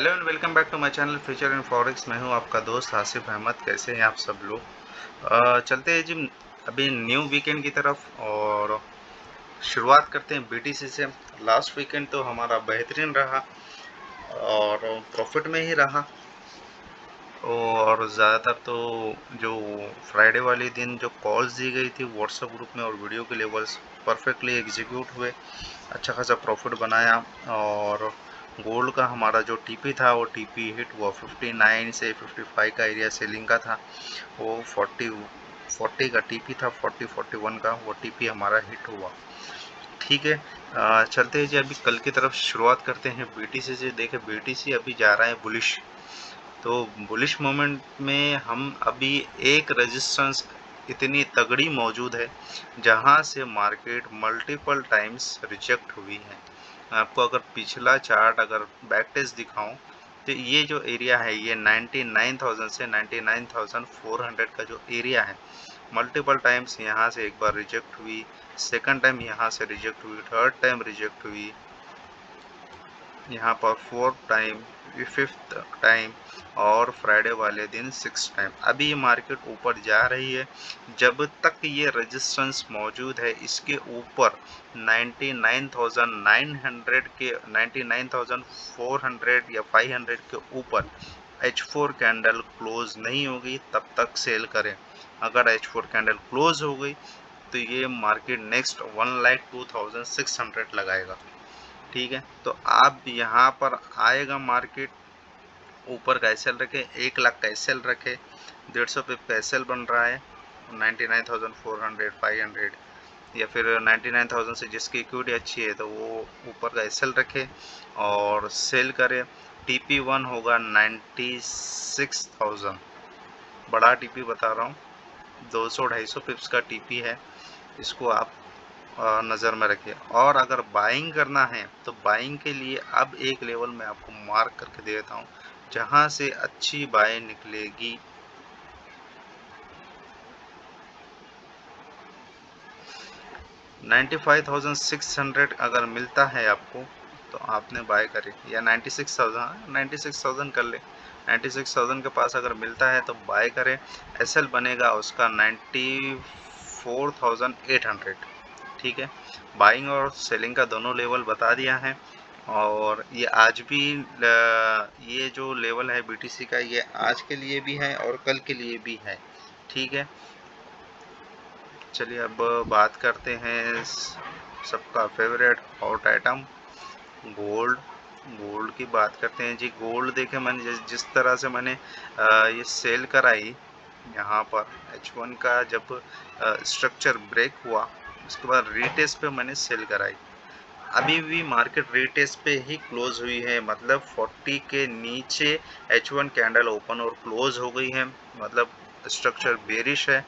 Hello and welcome back to my channel future in forex. मैं हूं आपका दोस्त आसिफ अहमद। कैसे हैं आप सब लोग? चलते हैं जी अभी न्यू वीकेंड की तरफ और शुरुआत करते हैं बीटीसी से। लास्ट वीकेंड तो हमारा बेहतरीन रहा और प्रॉफिट में ही रहा। और ज़्यादातर तो जो फ्राइडे वाले दिन जो कॉल्स दी गई थी व्हाट्सएप ग्रुप में और वीडियो के लेवल्स परफेक्टली एग्जीक्यूट हुए, अच्छा खासा प्रॉफिट बनाया। और गोल्ड का हमारा जो टीपी था वो टीपी हिट हुआ। 59 से 55 का एरिया सेलिंग का था, वो 40 का टीपी था। 41 का वो टीपी हमारा हिट हुआ। ठीक है, चलते हैं जी अभी कल की तरफ शुरुआत करते हैं बीटीसी से। देखे बीटीसी अभी जा रहा है बुलिश। तो बुलिश मोमेंट में हम अभी एक रेजिस्टेंस इतनी तगड़ी मौजूद है जहां से मार्केट मल्टीपल टाइम्स रिजेक्ट हुई है। आपको अगर पिछला चार्ट अगर बैक टेस्ट दिखाऊं तो ये जो एरिया है ये 99,000 से 99,400 का जो एरिया है, मल्टीपल टाइम्स यहाँ से एक बार रिजेक्ट हुई, सेकंड टाइम यहाँ से रिजेक्ट हुई, थर्ड टाइम रिजेक्ट हुई, यहाँ पर फोर्थ टाइम, फिफ्थ टाइम और फ्राइडे वाले दिन सिक्स टाइम। अभी ये मार्केट ऊपर जा रही है। जब तक ये रेजिस्टेंस मौजूद है इसके ऊपर 99,900 के 99,400 या 500 के ऊपर H4 कैंडल क्लोज नहीं होगी तब तक सेल करें। अगर H4 कैंडल क्लोज हो गई तो ये मार्केट नेक्स्ट 1,02,600 लगाएगा। ठीक है, तो आप यहाँ पर आएगा मार्केट ऊपर का एसएल रखे, 1 लाख का एसएल रखे, 150 पे एसएल बन रहा है 99,400 500 या फिर 99,000 से जिसकी इक्विटी अच्छी है तो वो ऊपर का एसएल रखे और सेल करे। TP1 होगा 96,000, बड़ा टीपी बता रहा हूँ, 200-250 पिप्स का टीपी है। इसको आप नज़र में रखिए। और अगर बाइंग करना है तो बाइंग के लिए अब एक लेवल मैं आपको मार्क करके दे देता हूँ जहाँ से अच्छी बाय निकलेगी। 95,600 अगर मिलता है आपको तो आपने बाय करे, या 96,000 कर ले। 96,000 के पास अगर मिलता है तो बाय करें। एसएल बनेगा उसका 94,800। ठीक है, बाइंग और सेलिंग का दोनों लेवल बता दिया है। और ये आज भी ये जो लेवल है बीटीसी का ये आज के लिए भी है और कल के लिए भी है। ठीक है, चलिए अब बात करते हैं सबका favourite hot item gold. Gold की बात करते हैं जी। गोल्ड देखे मैंने जिस तरह से मैंने ये सेल कराई यहाँ पर H1 का जब स्ट्रक्चर ब्रेक हुआ उसके बाद रीटेस्ट पे मैंने सेल कराई। अभी भी मार्केट रीटेस्ट पे ही क्लोज हुई है, मतलब 40 के नीचे H1 कैंडल ओपन और क्लोज हो गई है, मतलब स्ट्रक्चर बेरिश है।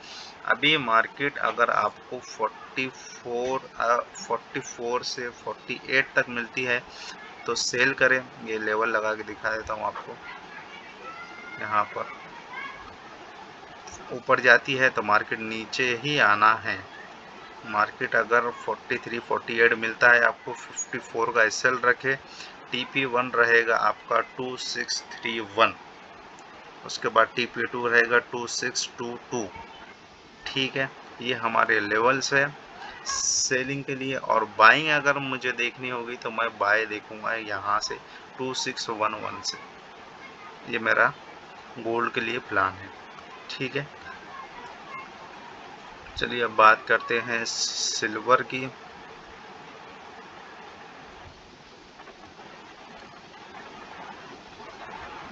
अभी मार्केट अगर आपको 44 से 48 तक मिलती है तो सेल करें। ये लेवल लगा के दिखा देता हूँ आपको। यहाँ पर ऊपर जाती है तो मार्केट नीचे ही आना है। मार्केट अगर 43 48 मिलता है आपको 54 का एसएल रखे। TP1 रहेगा आपका 2631, उसके बाद TP2 रहेगा 2622। ठीक है, ये हमारे लेवल्स है सेलिंग के लिए। और बाइंग अगर मुझे देखनी होगी तो मैं बाय देखूंगा यहाँ से 2611 से। ये मेरा गोल्ड के लिए प्लान है। ठीक है, चलिए अब बात करते हैं सिल्वर की।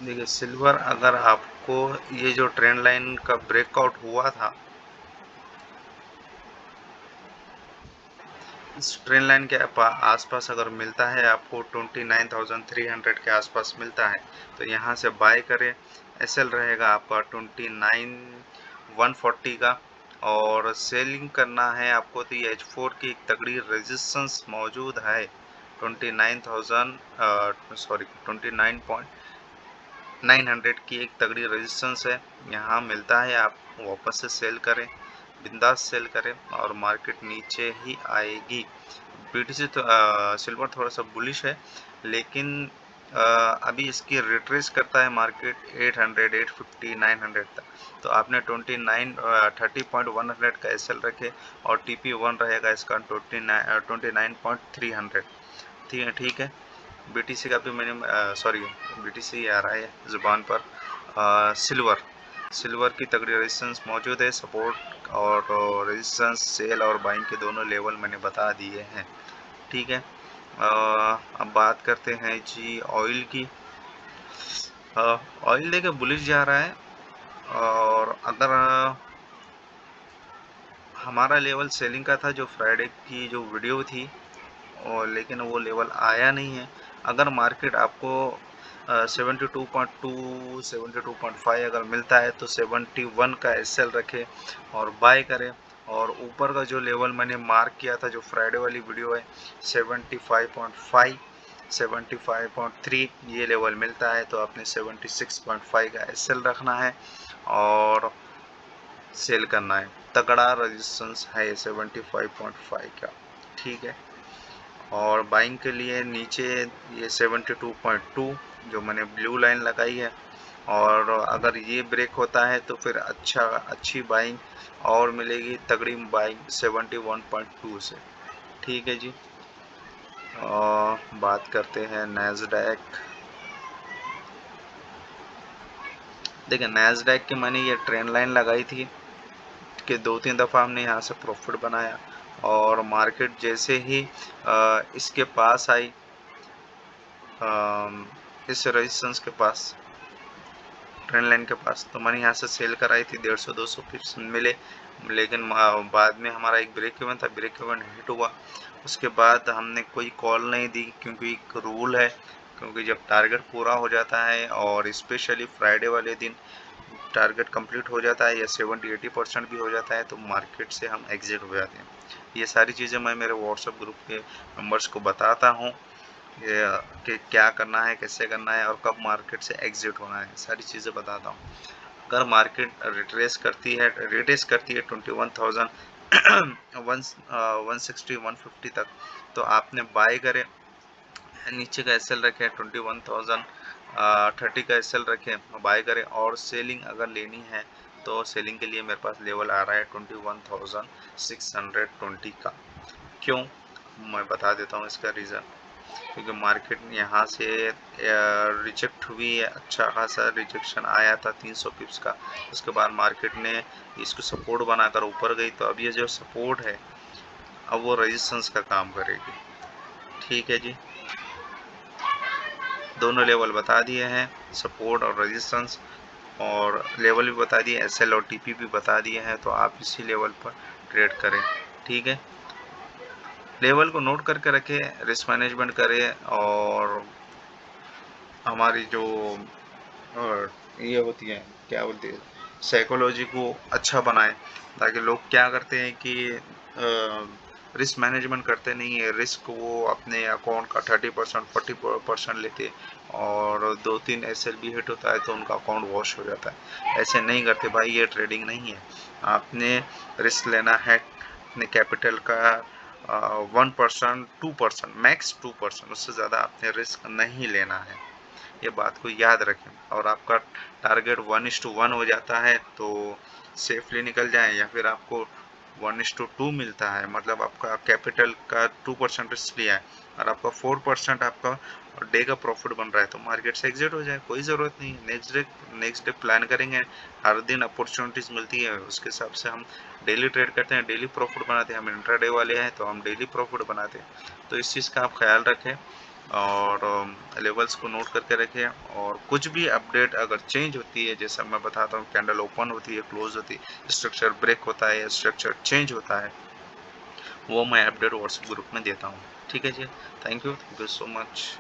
देखिए सिल्वर अगर आपको ये जो ट्रेंड लाइन का ब्रेकआउट हुआ था, इस ट्रेंड लाइन के आसपास अगर मिलता है आपको 29,300 के आसपास मिलता है तो यहाँ से बाय करें। एसएल रहेगा आपका 29,140 का। और सेलिंग करना है आपको तो ये H4 की एक तगड़ी रेजिस्टेंस मौजूद है 29,900 की एक तगड़ी रेजिस्टेंस है, यहाँ मिलता है। आप वापस से सेल करें, बिंदास सेल करें और मार्केट नीचे ही आएगी। बीटीसी तो सिल्वर थोड़ा सा बुलिश है, लेकिन अभी इसकी रिट्रेस करता है मार्केट 800, 850, 900 तक। तो आपने 30.100 का एसएल रखे और TP1 रहेगा इसका 29.300। ठीक है। BTC का भी मैंने सॉरी BTC आ रहा है ज़ुबान पर। सिल्वर की तगड़ी रेजिस्टेंस मौजूद है, सपोर्ट और रेजिस्टेंस, सेल और बाइंग के दोनों लेवल मैंने बता दिए हैं। ठीक है। अब बात करते हैं जी ऑयल की। ऑयल देखिए बुलिश जा रहा है, और अगर हमारा लेवल सेलिंग का था जो फ्राइडे की जो वीडियो थी, और लेकिन वो लेवल आया नहीं है। अगर मार्केट आपको 72.2 72.5 अगर मिलता है तो 71 का एसएल रखे और बाय करें। और ऊपर का जो लेवल मैंने मार्क किया था जो फ्राइडे वाली वीडियो है 75.5 75.3 ये लेवल मिलता है तो आपने 76.5 का एसएल रखना है और सेल करना है। तगड़ा रेजिस्टेंस है 75.5 का। ठीक है। और बाइंग के लिए नीचे ये 72.2 जो मैंने ब्लू लाइन लगाई है, और अगर ये ब्रेक होता है तो फिर अच्छी बाइंग और मिलेगी, तगड़ी बाइंग 71.2 से। ठीक है जी। और बात करते हैं नैस्डैक। देखिए नैस्डैक की मैंने ये ट्रेंड लाइन लगाई थी कि 2-3 दफ़ा हमने यहाँ से प्रॉफिट बनाया, और मार्केट जैसे ही इसके पास आई, इस रेजिस्टेंस के पास, ट्रेंड लाइन के पास, तो मैंने यहाँ से सेल कराई थी। 150-200 पिप्स मिले, लेकिन बाद में हमारा एक ब्रेक इवन था, ब्रेक इवन हिट हुआ। उसके बाद हमने कोई कॉल नहीं दी, क्योंकि एक रूल है, क्योंकि जब टारगेट पूरा हो जाता है और स्पेशली फ्राइडे वाले दिन टारगेट कंप्लीट हो जाता है या 70-80% भी हो जाता है तो मार्केट से हम एग्जिट हो जाते हैं। ये सारी चीज़ें मैं मेरे व्हाट्सएप ग्रुप के मेंबर्स को बताता हूँ कि क्या करना है, कैसे करना है और कब मार्केट से एग्जिट होना है, सारी चीज़ें बताता हूँ। अगर मार्केट रिट्रेस करती है 21,000 160 150 तक, तो आपने बाय करें। नीचे का एसएल रखें 21,030 का एसएल रखें, बाय करें। और सेलिंग अगर लेनी है तो सेलिंग के लिए मेरे पास लेवल आ रहा है 21,620 का। क्यों, मैं बता देता हूँ इसका रीज़न। क्योंकि मार्केट यहाँ से रिजेक्ट हुई है, अच्छा खासा रिजेक्शन आया था 300 पिप्स का। उसके बाद मार्केट ने इसको सपोर्ट बनाकर ऊपर गई, तो अब ये जो सपोर्ट है अब वो रेजिस्टेंस का काम करेगी। ठीक है जी। दोनों लेवल बता दिए हैं, सपोर्ट और रेजिस्टेंस, और लेवल भी बता दिए, एसएल और टीपी भी बता दिए हैं, तो आप इसी लेवल पर ट्रेड करें। ठीक है। लेवल को नोट करके रखें, रिस्क मैनेजमेंट करें, और हमारी जो ये होती है क्या बोलते हैं साइकोलॉजी को अच्छा बनाए, ताकि लोग क्या करते हैं कि रिस्क मैनेजमेंट करते नहीं है, रिस्क वो अपने अकाउंट का 30% 40% लेते, और 2-3 एसएल भी हिट होता है तो उनका अकाउंट वॉश हो जाता है। ऐसे नहीं करते भाई, ये ट्रेडिंग नहीं है। आपने रिस्क लेना है अपने कैपिटल का 1% 2%, मैक्स 2%, उससे ज़्यादा आपने रिस्क नहीं लेना है। ये बात को याद रखें। और आपका टारगेट 1:1 हो जाता है तो सेफली निकल जाएं, या फिर आपको 1:2 मिलता है, मतलब आपका कैपिटल का 2% रिस्क लिया है और आपका 4% आपका डे का प्रॉफिट बन रहा है, तो मार्केट से एग्जिट हो जाए, कोई ज़रूरत नहीं। नेक्स्ट डे प्लान करेंगे। हर दिन अपॉर्चुनिटीज़ मिलती है, उसके हिसाब से हम डेली ट्रेड करते हैं, डेली प्रॉफिट बनाते हैं। हम इंट्राडे वाले हैं तो हम डेली प्रॉफिट बनाते हैं। तो इस चीज़ का आप ख्याल रखें और लेवल्स को नोट करके रखें। और कुछ भी अपडेट अगर चेंज होती है, जैसा मैं बताता हूँ, कैंडल ओपन होती है, क्लोज होती है, स्ट्रक्चर ब्रेक होता है, स्ट्रक्चर चेंज होता है, वो मैं अपडेट व्हाट्सएप ग्रुप में देता हूँ। ठीक है जी। Thank you so much.